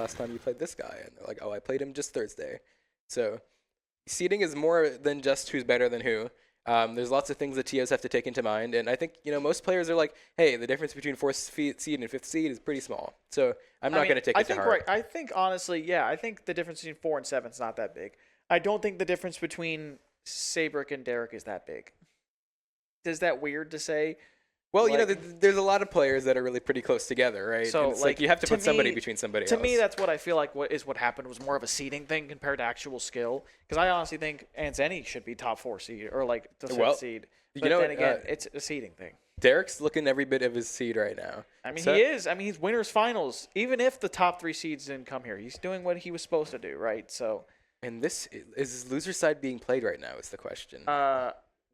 last time you played this guy? And they're like, oh, I played him just Thursday. So seeding is more than just who's better than who. There's lots of things that TOs have to take into mind, and I think most players are like, hey, the difference between 4th seed and 5th seed is pretty small. So I'm not going to take it to heart. Right. I think honestly, yeah, I think the difference between 4 and 7 is not that big. I don't think the difference between Sabrick and Derek is that big. Is that weird to say? Well, there's a lot of players that are really pretty close together, right? So, and it's like you have to put somebody between somebody else. To me, that's what I feel like what happened was more of a seeding thing compared to actual skill. Because I honestly think Anthzeny should be top 4 seed or like the 5th seed. But then again, it's a seeding thing. Derek's looking every bit of his seed right now. I mean, he is. I mean, he's winners finals. Even if the top 3 seeds didn't come here, he's doing what he was supposed to do, right? So. And this is loser side being played right now is the question.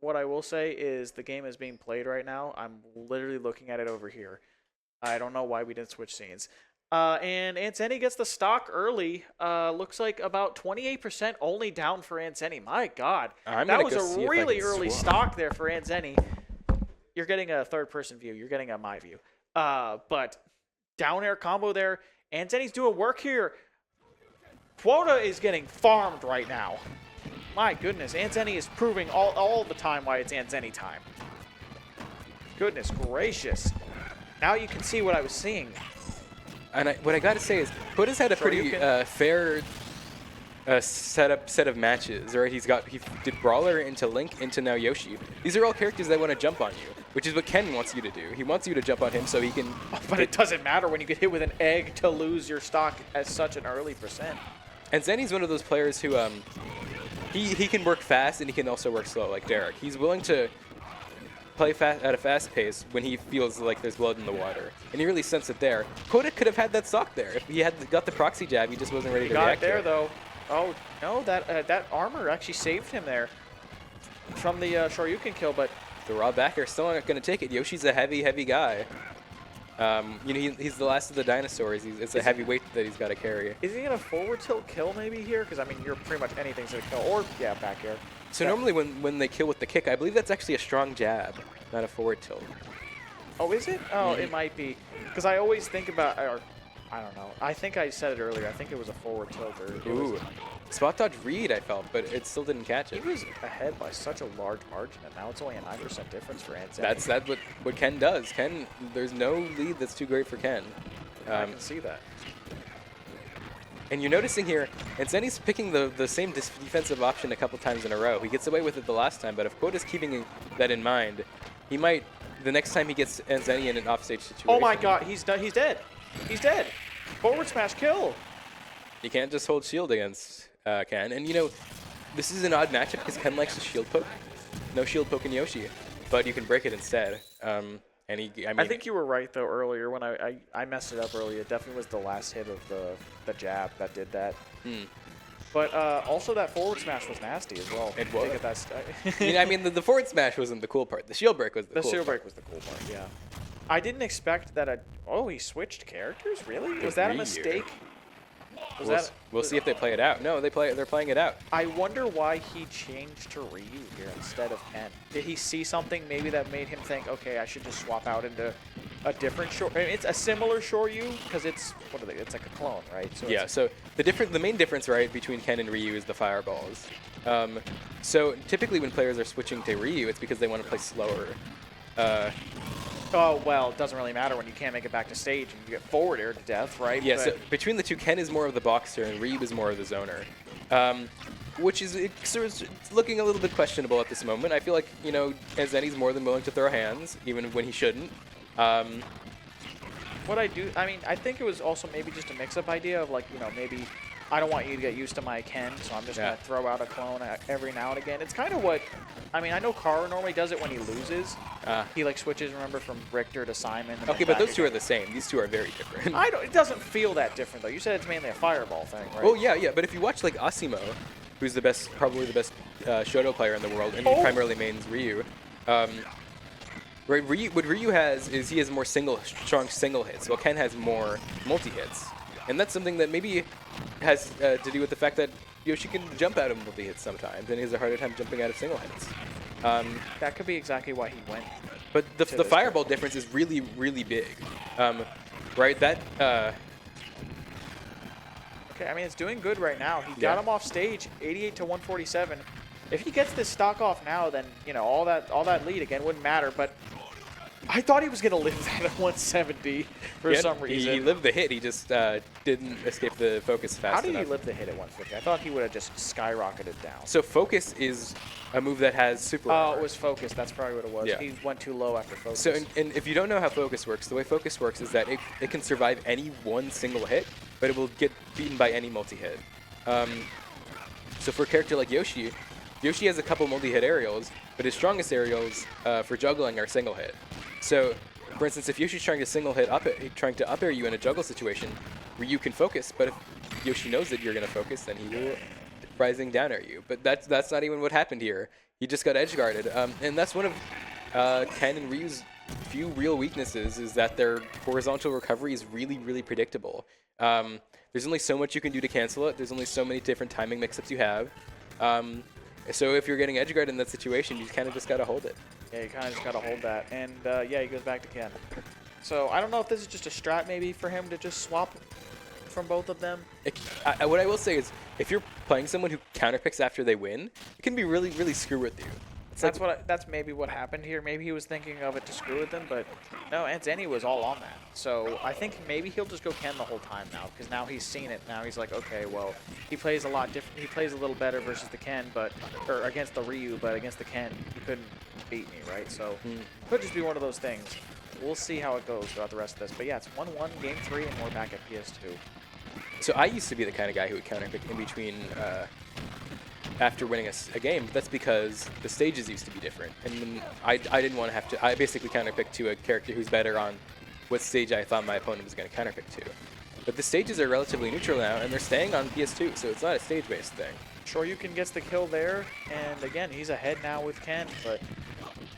What I will say is the game is being played right now. I'm literally looking at it over here. I don't know why we didn't switch scenes. And Anthzeny gets the stock early. Looks like about 28% only down for Anthzeny. My God. That was a really early stock there for Anthzeny. You're getting a third-person view. You're getting a my view. But down air combo there. Anthzeny's doing work here. Quota is getting farmed right now. My goodness, Anthzeny is proving all the time why it's Anthzeny time. Goodness gracious. Now you can see what I was seeing. And what I got to say is, Quota's had a pretty fair set of matches, right? He did Brawler into Link into now Yoshi. These are all characters that want to jump on you, which is what Ken wants you to do. He wants you to jump on him so he can... But it doesn't matter when you get hit with an egg to lose your stock at such an early percent. And Zenny's one of those players who... He can work fast and he can also work slow, like Derek. He's willing to play fast at a fast pace when he feels like there's blood in the water, and he really sensed it there. Quota could have had that stock there if he had got the proxy jab. He just wasn't ready to react. Got it there though. Oh no, that armor actually saved him there from the Shoryuken kill, but the raw backer still not going to take it. Yoshi's a heavy guy. He's the last of the dinosaurs. It's a heavy weight that he's got to carry. Is he going to forward tilt kill maybe here? Because, I mean, you're pretty much anything's going to kill. Or, yeah, back air. So normally when they kill with the kick, I believe that's actually a strong jab, not a forward tilt. Oh, is it? Oh, it might be. Because I always think about, or I don't know. I think I said it earlier. I think it was a forward tilt. Ooh. Spot dodge read, I felt, but it still didn't catch it. He was ahead by such a large margin, and now it's only a 9% difference for Anthzeny. That's what Ken does. There's no lead that's too great for Ken. I can see that. And you're noticing here, Anthzeny's picking the same defensive option a couple times in a row. He gets away with it the last time, but if Quota's keeping that in mind, he might, the next time he gets Anthzeny in an offstage situation. Oh my God, he's dead. He's dead. Forward smash kill. You can't just hold shield against Ken. And this is an odd matchup because Ken likes to shield poke. No shield poke in Yoshi, but you can break it instead. I think you were right though earlier when I messed it up earlier. It definitely was the last hit of the jab that did that. But also that forward smash was nasty as well. It was. The forward smash wasn't the cool part. The shield break was the cool part. The shield break was the cool part. Yeah. I didn't expect that. He switched characters. Really? Was that a mistake? We'll see if they play it out. No, they're playing it out. I wonder why he changed to Ryu here instead of Ken. Did he see something maybe that made him think, okay, I should just swap out into a different Shoryu? I mean, it's a similar Shoryu because it's It's like a clone, right? So yeah. So the main difference, right, between Ken and Ryu is the fireballs. So typically when players are switching to Ryu, it's because they want to play slower. Oh, well, it doesn't really matter when you can't make it back to stage and you get forward air to death, right? Yeah, so between the two, Ken is more of the boxer and Ryu is more of the zoner. Which is it's looking a little bit questionable at this moment. I feel like, Anthzeny's more than willing to throw hands, even when he shouldn't. What I think it was also maybe just a mix-up idea of maybe I don't want you to get used to my Ken, so I'm just going to throw out a clone every now and again. It's kind of what, I know Kara normally does it when he loses. He switches, remember, from Richter to Simon. Okay, but those two are the same. These two are very different. It doesn't feel that different, though. You said it's mainly a fireball thing, right? Oh, yeah, but if you watch, Asimo, who's probably the best Shoto player in the world, and he primarily mains Ryu, right, what Ryu has is he has more strong single hits, while Ken has more multi-hits. And that's something that maybe has to do with the fact that Yoshi can jump out of multi-hits sometimes, and he has a harder time jumping out of single hits. That could be exactly why he went. But the fireball difference is really, really big. Right? Okay, I mean, it's doing good right now. He Yeah. got him off stage, 88 to 147. If he gets this stock off now, then, you know, all that lead, again, wouldn't matter. But I thought he was going to live that at 170 for some reason. He lived the hit. He just didn't escape the focus fast How did enough. he live the hit at 150? I thought he would have just skyrocketed down. So focus is a move that has super Oh, armor. it was focus. That's probably what it was. Yeah. He went too low after focus. So, and if you don't know how focus works, the way focus works is that it can survive any one single hit, but it will get beaten by any multi-hit. So for a character like Yoshi, Yoshi has a couple multi-hit aerials, but his strongest aerials for juggling are single hit. So, for instance, if Yoshi's trying to trying to up air you in a juggle situation, Ryu can focus, but if Yoshi knows that you're going to focus, then he will rising down air you. But that's not even what happened here. He just got edge guarded, and that's one of Ken and Ryu's few real weaknesses, is that their horizontal recovery is really, really predictable. There's only so much you can do to cancel it. There's only so many different timing mix-ups you have. So if you're getting edge guarded in that situation, you kind of just got to hold it. Yeah, you kind of just got to hold that. And, yeah, he goes back to Ken. So I don't know if this is just a strat maybe for him to just swap from both of them. What I will say is, if you're playing someone who counterpicks after they win, it can be really, really screw with you. That's maybe what happened here. Maybe he was thinking of it to screw with them, but no, Anthzeny was all on that. So I think maybe he'll just go Ken the whole time now, because now he's seen it. Now he's like, okay, well, he plays a lot different. He plays a little better versus the Ken, or against the Ryu, but against the Ken, he couldn't beat me, right? So could just be one of those things. We'll see how it goes throughout the rest of this. But yeah, it's 1-1, game 3, and we're back at PS2. So I used to be the kind of guy who would counterpick in between after winning a game, but that's because the stages used to be different. And I didn't want to have to. I basically counterpicked to a character who's better on what stage I thought my opponent was going to counterpick to. But the stages are relatively neutral now, and they're staying on PS2, so it's not a stage-based thing. Shoryuken gets the kill there, and again, he's ahead now with Ken, but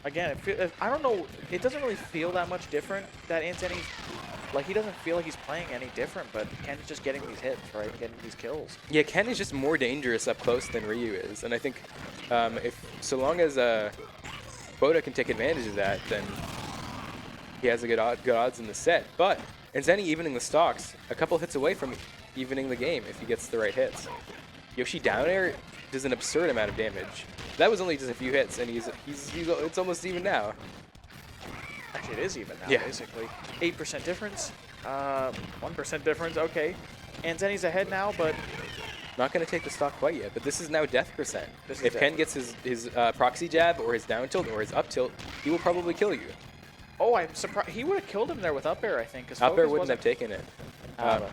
again, I don't know, it doesn't really feel that much different that Anthzeny, like, he doesn't feel like he's playing any different, but Ken's just getting these hits, right, and getting these kills. Yeah, Ken is just more dangerous up close than Ryu is, and I think so long as Quota can take advantage of that, then he has a good odds in the set. But Anthzeny evening the stocks, a couple hits away from evening the game if he gets the right hits. Yoshi down air does an absurd amount of damage. That was only just a few hits, and it's almost even now. Actually, it is even now, Yeah. basically. 8% difference, 1% difference, okay. Anthzeny's ahead now, but Not going to take the stock quite yet, but this is now death percent. This is If Ken death. gets his proxy jab or his down tilt or his up tilt, he will probably kill you. oh, I'm surprised. He would have killed him there with up air, I think. Up air wouldn't have taken it. But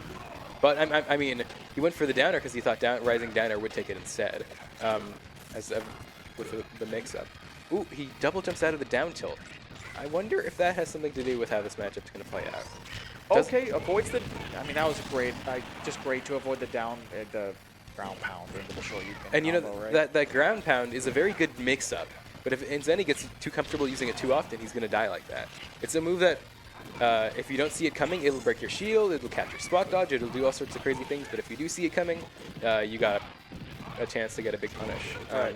But I mean, he went for the downer because he thought rising downer would take it instead, with the mix-up. Ooh, he double jumps out of the down tilt. I wonder if that has something to do with how this matchup's going to play out. okay, avoids the. I mean, that was great. Just great to avoid the the ground pound into the Shoryuken. And you know, combo, right? that ground pound is a very good mix-up. But if Anthzeny gets too comfortable using it too often, he's going to die like that. It's a move that, if you don't see it coming, it'll break your shield, it'll catch your spot dodge, it'll do all sorts of crazy things. But if you do see it coming, you got a chance to get a big punish. Right.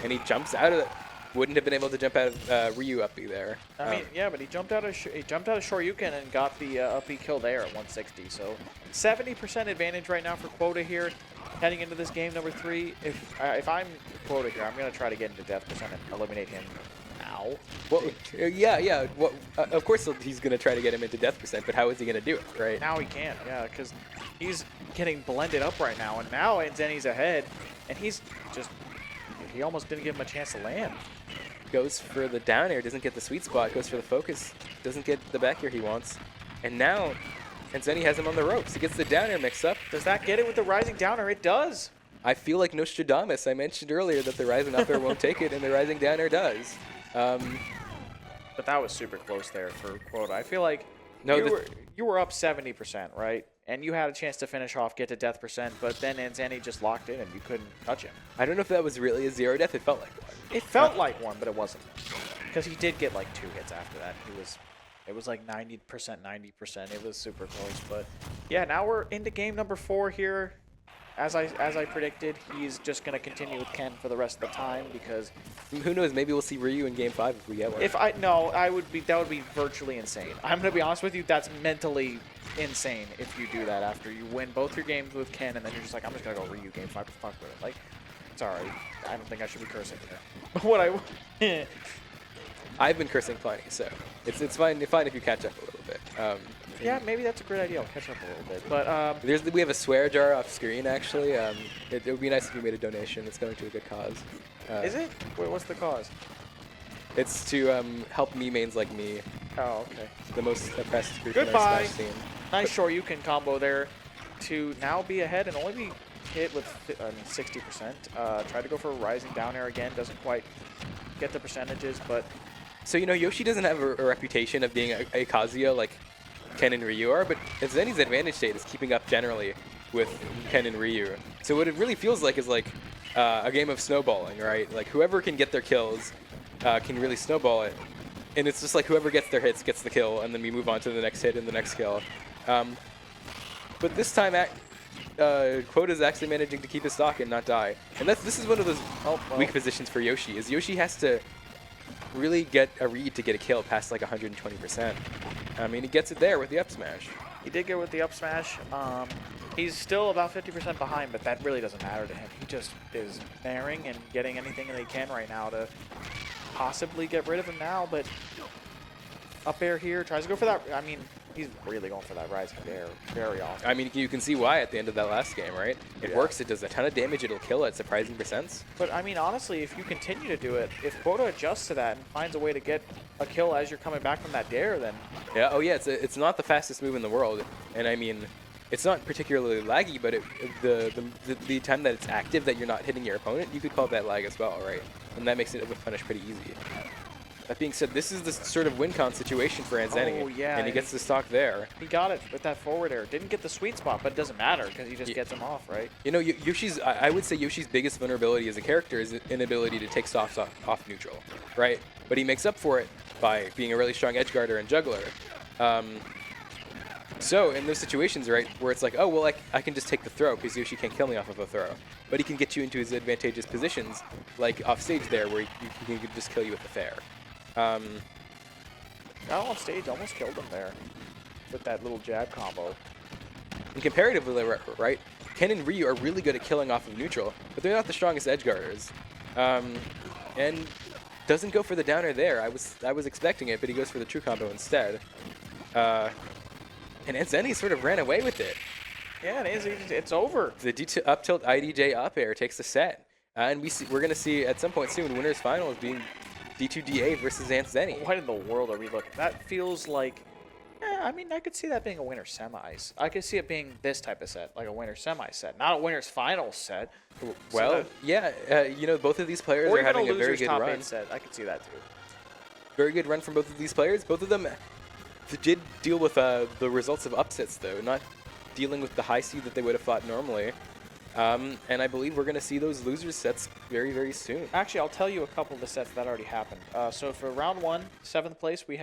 And he jumps out of it. Wouldn't have been able to jump out of Ryu up B there. I mean, yeah, but he jumped out of Shoryuken and got the up B kill there at 160. So 70% advantage right now for Quota here, heading into this game number 3. If I'm Quota here, I'm gonna try to get into death percent and eliminate him now. Well, yeah. Well, of course he's gonna try to get him into death percent, but how is he gonna do it, right? Now he can't, yeah, because he's getting blended up right now, and now Anthzeny's ahead, and he almost didn't give him a chance to land. Goes for the down air, doesn't get the sweet spot, goes for the focus, doesn't get the back air he wants. And now, Anthzeny has him on the ropes. He gets the down air mix up. Does that get it with the rising downer? It does. I feel like Nostradamus. I mentioned earlier that the rising up air won't take it, and the rising down air does. But that was super close there for Quota. I feel like No, you were up 70%, right? And you had a chance to finish off, get to death percent, but then Anthzeny just locked in and you couldn't touch him. I don't know if that was really a zero death. It felt like one. It felt like one, but it wasn't. Because he did get like 2 hits after that. It was like 90%, 90%. It was super close. But yeah, now we're into game number 4 here. as I predicted, he's just gonna continue with Ken for the rest of the time because Who knows? Maybe we'll see Ryu in Game 5 if we get one. that would be virtually insane. I'm gonna be honest with you, that's mentally insane if you do that after you win both your games with Ken and then you're just like, I'm just gonna go Ryu Game 5 to fuck with it. Like, sorry, I don't think I should be cursing here. But what I've been cursing plenty, so it's fine if you catch up a little bit. yeah, maybe that's a great idea. I'll catch up a little bit. But we have a swear jar off screen actually. It would be nice if you made a donation. It's going to a good cause. is it? What's the cause? It's to help me mains like me, Oh, okay. the most oppressed group in our Goodbye. Smash scene. Nice Shoryuken combo there to now be ahead and only be hit with 60%. Tried to go for a rising down air again. Doesn't quite get the percentages, but So, you know, Yoshi doesn't have a reputation of being a Kazuya like Ken and Ryu are, but Anthzeny's advantage state is keeping up generally with Ken and Ryu. So what it really feels like is like a game of snowballing, right? Like whoever can get their kills can really snowball it. And it's just like whoever gets their hits gets the kill, and then we move on to the next hit and the next kill. But this time, Quota's actually managing to keep his stock and not die. And this is one of those weak positions for Yoshi, is Yoshi has to really get a read to get a kill past like 120%. I mean, he gets it there with the up smash. he did get with the up smash. He's still about 50% behind, but that really doesn't matter to him. He just is naring and getting anything that he can right now to possibly get rid of him now, but up air here, tries to go for that. I mean, he's really going for that rising air very often. I mean, you can see why at the end of that last game, right? It works, it does a ton of damage, it'll kill at surprising percents. But I mean, honestly, if you continue to do it, if Quota adjusts to that and finds a way to get a kill as you're coming back from that dare, then Yeah, oh yeah, it's not the fastest move in the world, and I mean, it's not particularly laggy, but the time that it's active, that you're not hitting your opponent, you could call that lag as well, right? And that makes it punish pretty easy. That being said, this is the sort of win-con situation for Anthzeny, Oh, yeah, and he gets the stock there. he got it with that forward air. Didn't get the sweet spot, but it doesn't matter because he just gets him off, right? You know, I would say Yoshi's biggest vulnerability as a character is inability to take stocks off neutral, right? But he makes up for it by being a really strong edge guarder and juggler. So in those situations, right, where it's like, oh, well, I can just take the throw because Yoshi can't kill me off of a throw. But he can get you into his advantageous positions, like off stage there, where he can just kill you with the fair. Got on stage, almost killed him there with that little jab combo. And comparatively, right, Ken and Ryu are really good at killing off of neutral, but they're not the strongest edge guarders. And doesn't go for the downer there. I was expecting it, but he goes for the true combo instead. And Anthzeny sort of ran away with it. Yeah, it is. It's over. The up tilt IDJ up air takes the set. And we're going to see at some point soon winners finals being D2DA versus Anthzeny. What in the world are we looking? That feels like, I mean, I could see that being a winner semis. I could see it being this type of set, like a winner semi set, not a winner's finals set. Well, yeah, you know, both of these players are having a very good top run. 8 set. I could see that too. Very good run from both of these players. Both of them did deal with the results of upsets, though, not dealing with the high seed that they would have fought normally. And I believe we're going to see those losers sets very, very soon. Actually, I'll tell you a couple of the sets that already happened. So for round 1, 7th place, we had